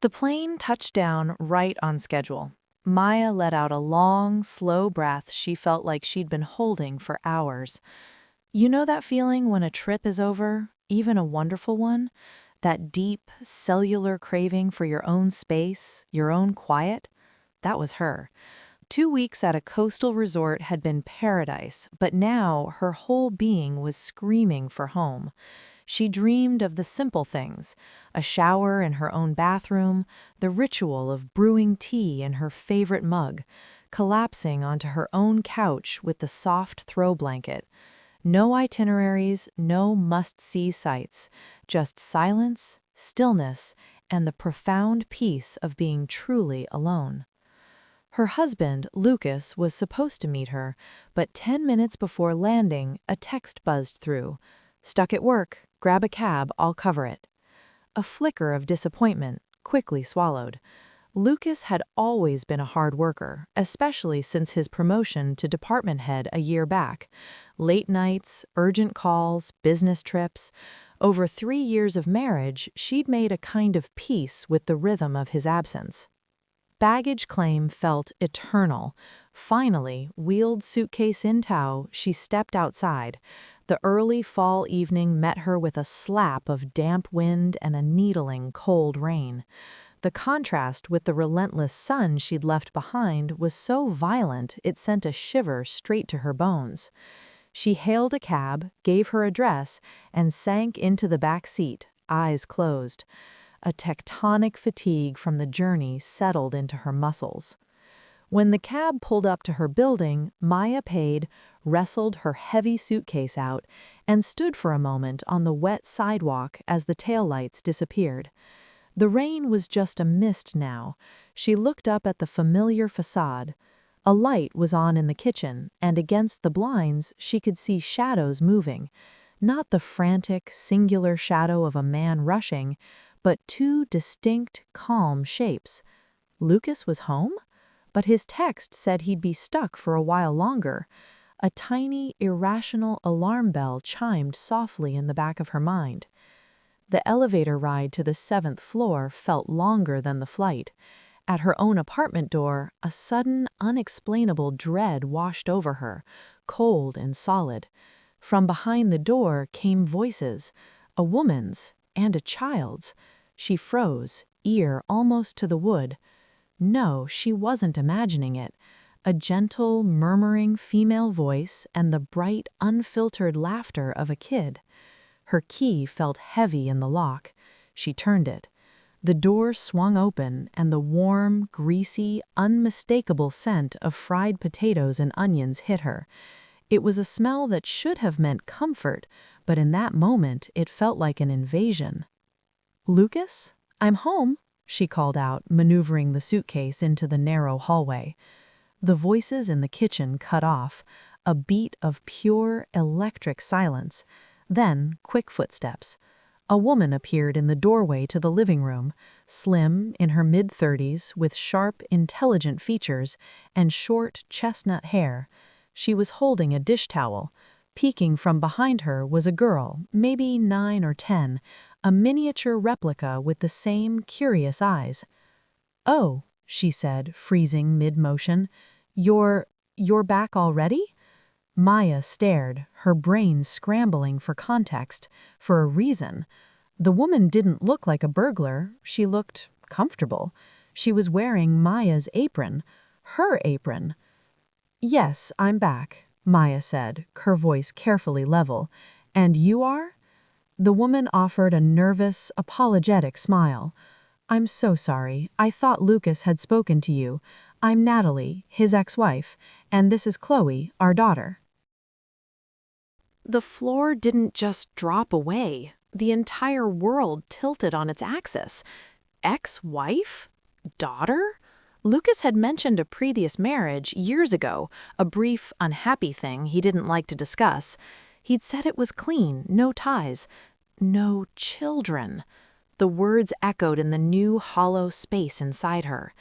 The plane touched down right on schedule. Maya let out a long, slow breath she felt like she'd been holding for hours. You know that feeling when a trip is over, even a wonderful one? That deep, cellular craving for your own space, your own quiet? That was her. 2 weeks at a coastal resort had been paradise, but now her whole being was screaming for home. She dreamed of the simple things, a shower in her own bathroom, the ritual of brewing tea in her favorite mug, collapsing onto her own couch with the soft throw blanket. No itineraries, no must-see sights, just silence, stillness, and the profound peace of being truly alone. Her husband, Lucas, was supposed to meet her, but 10 minutes before landing, a text buzzed through. "Stuck at work. Grab a cab, I'll cover it." A flicker of disappointment, quickly swallowed. Lucas had always been a hard worker, especially since his promotion to department head a year back. Late nights, urgent calls, business trips. Over 3 years of marriage, she'd made a kind of peace with the rhythm of his absence. Baggage claim felt eternal. Finally, wheeled suitcase in tow, she stepped outside. The early fall evening met her with a slap of damp wind and a needling cold rain. The contrast with the relentless sun she'd left behind was so violent it sent a shiver straight to her bones. She hailed a cab, gave her address, and sank into the back seat, eyes closed. A tectonic fatigue from the journey settled into her muscles. When the cab pulled up to her building, Maya paid, wrestled her heavy suitcase out, and stood for a moment on the wet sidewalk as the taillights disappeared. The rain was just a mist now. She looked up at the familiar facade. A light was on in the kitchen, and against the blinds she could see shadows moving. Not the frantic, singular shadow of a man rushing, but two distinct, calm shapes. Lucas was home? But his text said he'd be stuck for a while longer. A tiny, irrational alarm bell chimed softly in the back of her mind. The elevator ride to the 7th floor felt longer than the flight. At her own apartment door, a sudden, unexplainable dread washed over her, cold and solid. From behind the door came voices, a woman's and a child's. She froze, ear almost to the wood. No, she wasn't imagining it. A gentle, murmuring female voice and the bright, unfiltered laughter of a kid. Her key felt heavy in the lock. She turned it. The door swung open, and the warm, greasy, unmistakable scent of fried potatoes and onions hit her. It was a smell that should have meant comfort, but in that moment it felt like an invasion. "Lucas, I'm home," she called out, maneuvering the suitcase into the narrow hallway. The voices in the kitchen cut off, a beat of pure, electric silence. Then, quick footsteps. A woman appeared in the doorway to the living room, slim, in her mid-30s, with sharp, intelligent features and short, chestnut hair. She was holding a dish towel. Peeking from behind her was a girl, maybe 9 or 10, a miniature replica with the same curious eyes. "Oh," she said, freezing mid-motion. You're back already?" Maya stared, her brain scrambling for context, for a reason. The woman didn't look like a burglar. She looked comfortable. She was wearing Maya's apron, her apron. "Yes, I'm back," Maya said, her voice carefully level. "And you are?" The woman offered a nervous, apologetic smile. "I'm so sorry. I thought Lucas had spoken to you. I'm Natalie, his ex-wife, and this is Chloe, our daughter." The floor didn't just drop away. The entire world tilted on its axis. Ex-wife? Daughter? Lucas had mentioned a previous marriage years ago, a brief, unhappy thing he didn't like to discuss. He'd said it was clean, no ties, no children. The words echoed in the new hollow space inside her.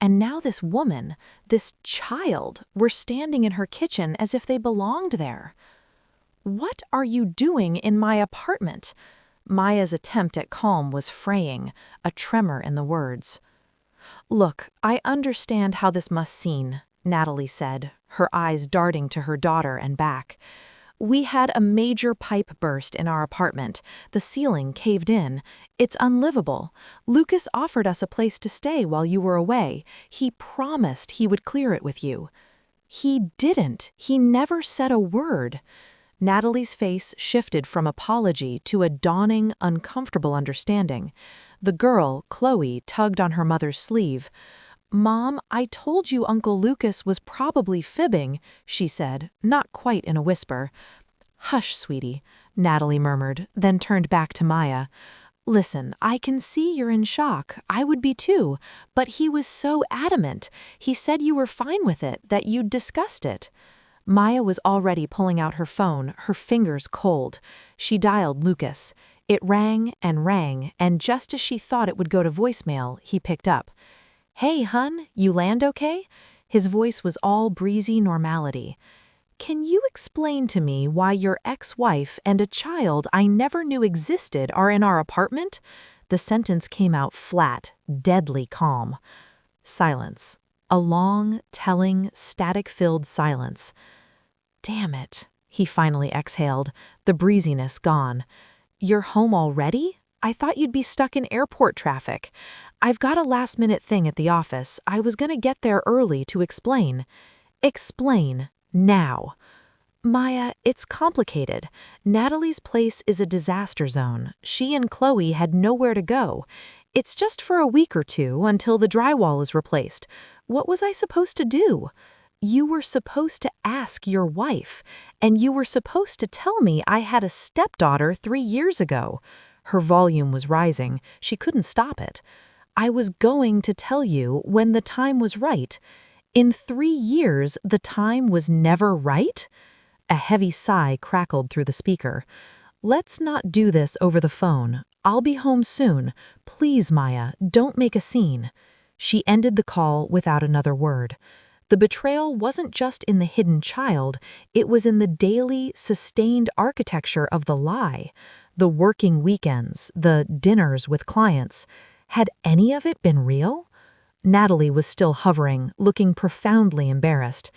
And now this woman, this child, were standing in her kitchen as if they belonged there. "What are you doing in my apartment?" Maya's attempt at calm was fraying, a tremor in the words. "Look, I understand how this must seem," Natalie said, her eyes darting to her daughter and back. "We had a major pipe burst in our apartment. The ceiling caved in. It's unlivable. Lucas offered us a place to stay while you were away. He promised he would clear it with you." "He didn't. He never said a word." Natalie's face shifted from apology to a dawning, uncomfortable understanding. The girl, Chloe, tugged on her mother's sleeve. "Mom, I told you Uncle Lucas was probably fibbing," she said, not quite in a whisper. "Hush, sweetie," Natalie murmured, then turned back to Maya. "Listen, I can see you're in shock. I would be too. But he was so adamant. He said you were fine with it, that you'd discussed it." Maya was already pulling out her phone, her fingers cold. She dialed Lucas. It rang, and just as she thought it would go to voicemail, he picked up. "Hey, hun, you land okay?" His voice was all breezy normality. "Can you explain to me why your ex-wife and a child I never knew existed are in our apartment?" The sentence came out flat, deadly calm. Silence. A long, telling, static-filled silence. "Damn it," he finally exhaled, the breeziness gone. "You're home already? I thought you'd be stuck in airport traffic. I've got a last-minute thing at the office. I was gonna get there early to explain." "Explain. Now." "Maya, it's complicated. Natalie's place is a disaster zone. She and Chloe had nowhere to go. It's just for a week or two until the drywall is replaced. What was I supposed to do?" "You were supposed to ask your wife, and you were supposed to tell me I had a stepdaughter 3 years ago." Her volume was rising. She couldn't stop it. "I was going to tell you when the time was right. In 3 years, the time was never right?" A heavy sigh crackled through the speaker. "Let's not do this over the phone. I'll be home soon. Please, Maya, don't make a scene." She ended the call without another word. The betrayal wasn't just in the hidden child, it was in the daily, sustained architecture of the lie. The working weekends, the dinners with clients. Had any of it been real? Natalie was still hovering, looking profoundly embarrassed.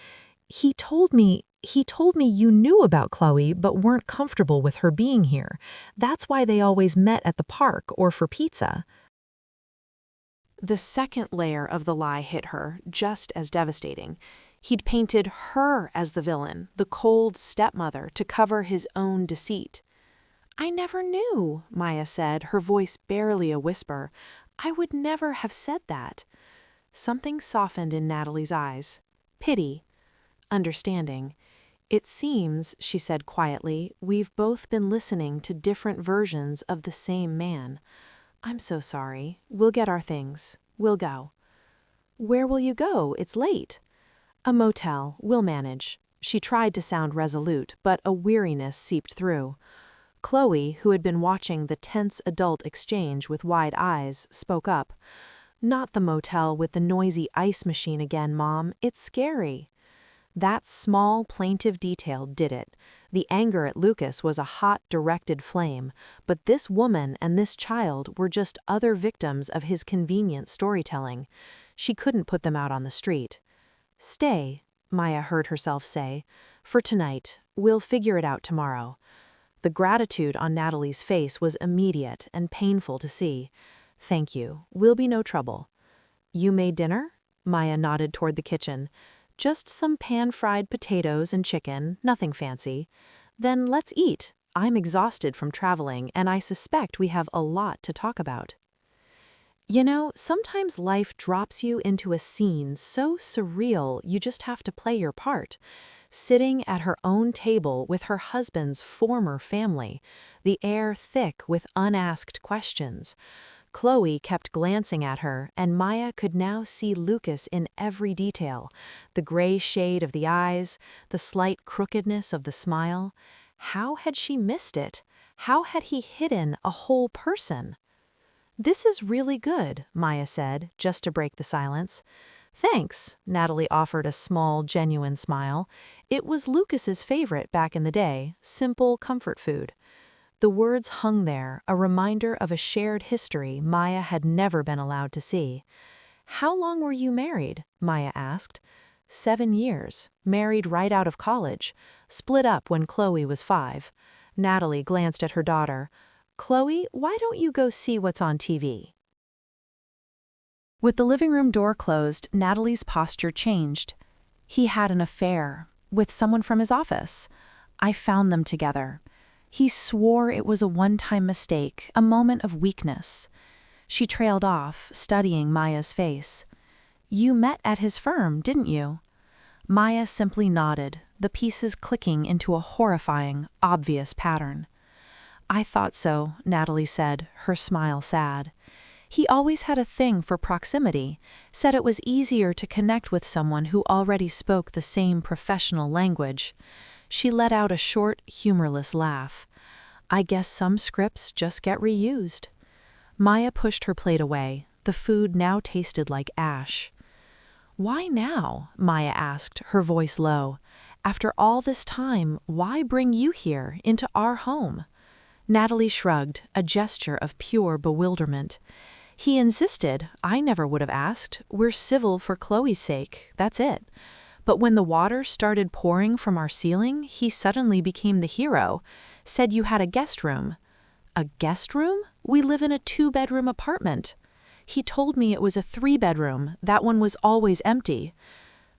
He told me you knew about Chloe but weren't comfortable with her being here. That's why they always met at the park or for pizza." The second layer of the lie hit her, just as devastating. He'd painted her as the villain, the cold stepmother, to cover his own deceit. "I never knew," Maya said, her voice barely a whisper. "I would never have said that." Something softened in Natalie's eyes. Pity. Understanding. "It seems," she said quietly, "we've both been listening to different versions of the same man. I'm so sorry. We'll get our things. We'll go." "Where will you go? It's late." "A motel. We'll manage." She tried to sound resolute, but a weariness seeped through. Chloe, who had been watching the tense adult exchange with wide eyes, spoke up. "Not the motel with the noisy ice machine again, Mom. It's scary." That small, plaintive detail did it. The anger at Lucas was a hot, directed flame, but this woman and this child were just other victims of his convenient storytelling. She couldn't put them out on the street. "Stay," Maya heard herself say. "For tonight. We'll figure it out tomorrow." The gratitude on Natalie's face was immediate and painful to see. "Thank you. We'll be no trouble." "You made dinner?" Maya nodded toward the kitchen. "Just some pan-fried potatoes and chicken, nothing fancy." "Then let's eat. I'm exhausted from traveling, and I suspect we have a lot to talk about." You know, sometimes life drops you into a scene so surreal you just have to play your part. Sitting at her own table with her husband's former family, the air thick with unasked questions. Chloe kept glancing at her, and Maya could now see Lucas in every detail, the gray shade of the eyes, the slight crookedness of the smile. How had she missed it? How had he hidden a whole person? "This is really good," Maya said, just to break the silence. "Thanks," Natalie offered a small, genuine smile. It was Lucas's favorite back in the day, simple comfort food. The words hung there, a reminder of a shared history Maya had never been allowed to see. "How long were you married?" Maya asked. 7 years, married right out of college, split up when Chloe was 5. Natalie glanced at her daughter. "Chloe, why don't you go see what's on TV?" With the living room door closed, Natalie's posture changed. "He had an affair with someone from his office. I found them together. He swore it was a one-time mistake, a moment of weakness." She trailed off, studying Maya's face. "You met at his firm, didn't you?" Maya simply nodded, the pieces clicking into a horrifying, obvious pattern. "I thought so," Natalie said, her smile sad. "He always had a thing for proximity, said it was easier to connect with someone who already spoke the same professional language." She let out a short, humorless laugh. "I guess some scripts just get reused." Maya pushed her plate away. The food now tasted like ash. "Why now?" Maya asked, her voice low. "After all this time, why bring you here, into our home?" Natalie shrugged, a gesture of pure bewilderment. "He insisted. I never would have asked. We're civil for Chloe's sake, that's it. But when the water started pouring from our ceiling, he suddenly became the hero. Said you had a guest room." "A guest room? We live in a 2-bedroom apartment." "He told me it was a 3-bedroom. That one was always empty."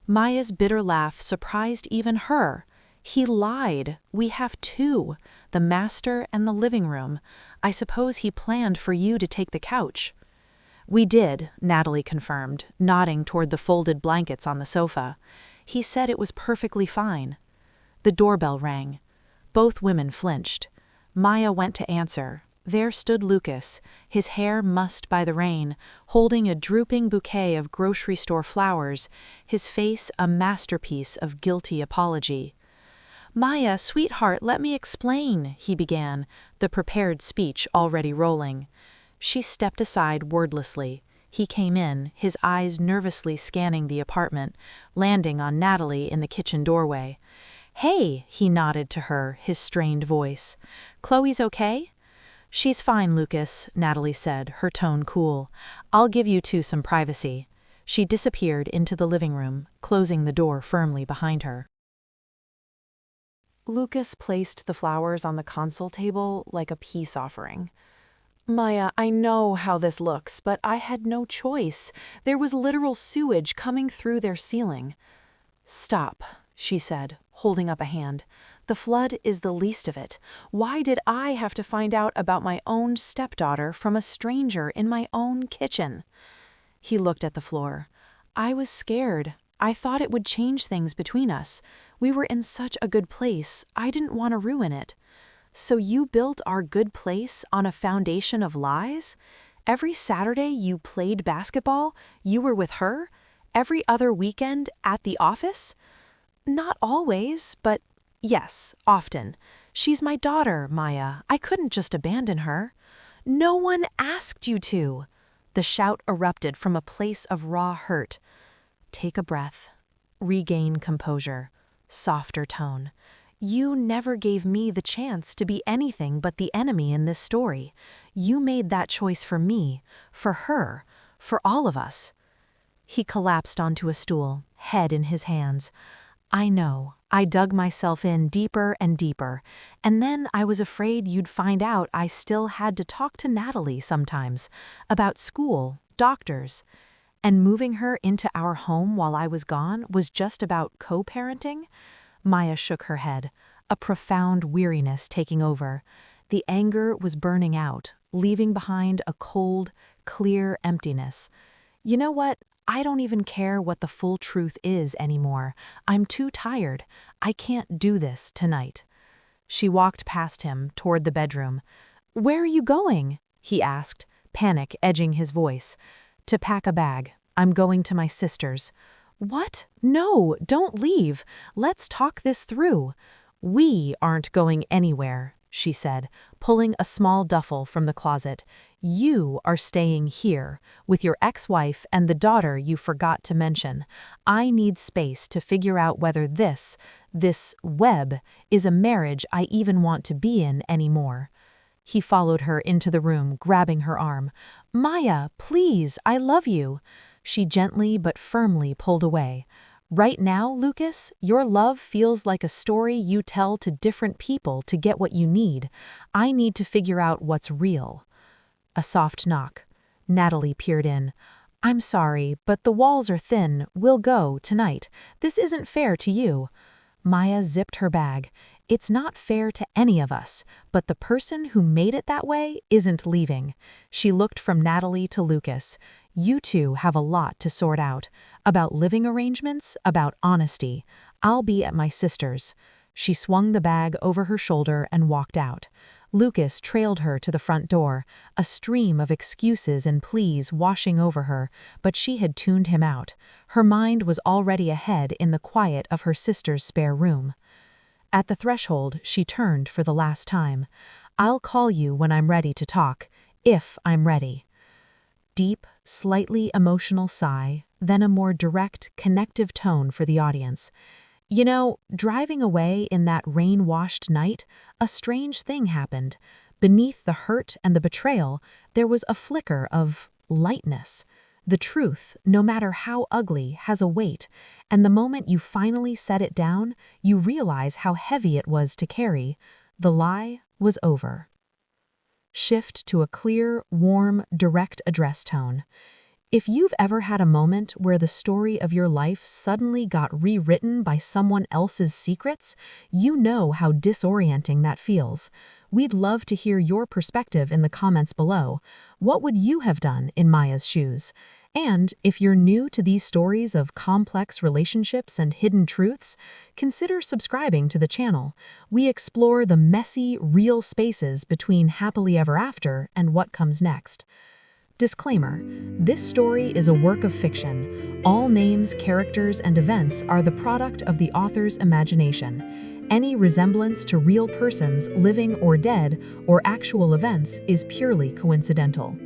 Maya's bitter laugh surprised even her. "He lied. We have 2, the master and the living room. I suppose he planned for you to take the couch." "We did," Natalie confirmed, nodding toward the folded blankets on the sofa. "He said it was perfectly fine." The doorbell rang. Both women flinched. Maya went to answer. There stood Lucas, his hair mussed by the rain, holding a drooping bouquet of grocery store flowers, his face a masterpiece of guilty apology. "Maya, sweetheart, let me explain," he began, the prepared speech already rolling. She stepped aside wordlessly. He came in, his eyes nervously scanning the apartment, landing on Natalie in the kitchen doorway. "Hey," he nodded to her, his strained voice. "Chloe's okay?" "She's fine, Lucas," Natalie said, her tone cool. "I'll give you two some privacy." She disappeared into the living room, closing the door firmly behind her. Lucas placed the flowers on the console table like a peace offering. "Maya, I know how this looks, but I had no choice. There was literal sewage coming through their ceiling." "Stop," she said, holding up a hand. "The flood is the least of it. Why did I have to find out about my own stepdaughter from a stranger in my own kitchen?" He looked at the floor. "I was scared. I thought it would change things between us. We were in such a good place, I didn't want to ruin it." "So you built our good place on a foundation of lies? Every Saturday you played basketball, you were with her? Every other weekend at the office?" "Not always, but yes, often. She's my daughter, Maya. I couldn't just abandon her." "No one asked you to." The shout erupted from a place of raw hurt. Take a breath. Regain composure. Softer tone. "You never gave me the chance to be anything but the enemy in this story. You made that choice for me, for her, for all of us." He collapsed onto a stool, head in his hands. "I know. I dug myself in deeper and deeper, and then I was afraid you'd find out I still had to talk to Natalie sometimes, about school, doctors. And moving her into our home while I was gone was just about co-parenting?" Maya shook her head, a profound weariness taking over. The anger was burning out, leaving behind a cold, clear emptiness. "You know what? I don't even care what the full truth is anymore. I'm too tired. I can't do this tonight." She walked past him, toward the bedroom. "Where are you going?" he asked, panic edging his voice. "To pack a bag. I'm going to my sister's." "What? No, don't leave. Let's talk this through." "We aren't going anywhere," she said, pulling a small duffel from the closet. "You are staying here, with your ex-wife and the daughter you forgot to mention. I need space to figure out whether this web, is a marriage I even want to be in anymore." He followed her into the room, grabbing her arm. "Maya, please, I love you." She gently but firmly pulled away. "Right now, Lucas, your love feels like a story you tell to different people to get what you need. I need to figure out what's real." A soft knock. Natalie peered in. "I'm sorry, but the walls are thin. We'll go, tonight. This isn't fair to you." Maya zipped her bag. "It's not fair to any of us, but the person who made it that way isn't leaving." She looked from Natalie to Lucas. "You two have a lot to sort out. About living arrangements, about honesty. I'll be at my sister's." She swung the bag over her shoulder and walked out. Lucas trailed her to the front door, a stream of excuses and pleas washing over her, but she had tuned him out. Her mind was already ahead in the quiet of her sister's spare room. At the threshold, she turned for the last time. "I'll call you when I'm ready to talk, if I'm ready." Deep, slightly emotional sigh, then a more direct, connective tone for the audience. "You know, driving away in that rain-washed night, a strange thing happened. Beneath the hurt and the betrayal, there was a flicker of lightness. The truth, no matter how ugly, has a weight, and the moment you finally set it down, you realize how heavy it was to carry. The lie was over." Shift to a clear, warm, direct address tone. If you've ever had a moment where the story of your life suddenly got rewritten by someone else's secrets, you know how disorienting that feels. We'd love to hear your perspective in the comments below. What would you have done in Maya's shoes? And if you're new to these stories of complex relationships and hidden truths, consider subscribing to the channel. We explore the messy, real spaces between happily ever after and what comes next. Disclaimer: this story is a work of fiction. All names, characters, and events are the product of the author's imagination. Any resemblance to real persons, living or dead, or actual events is purely coincidental.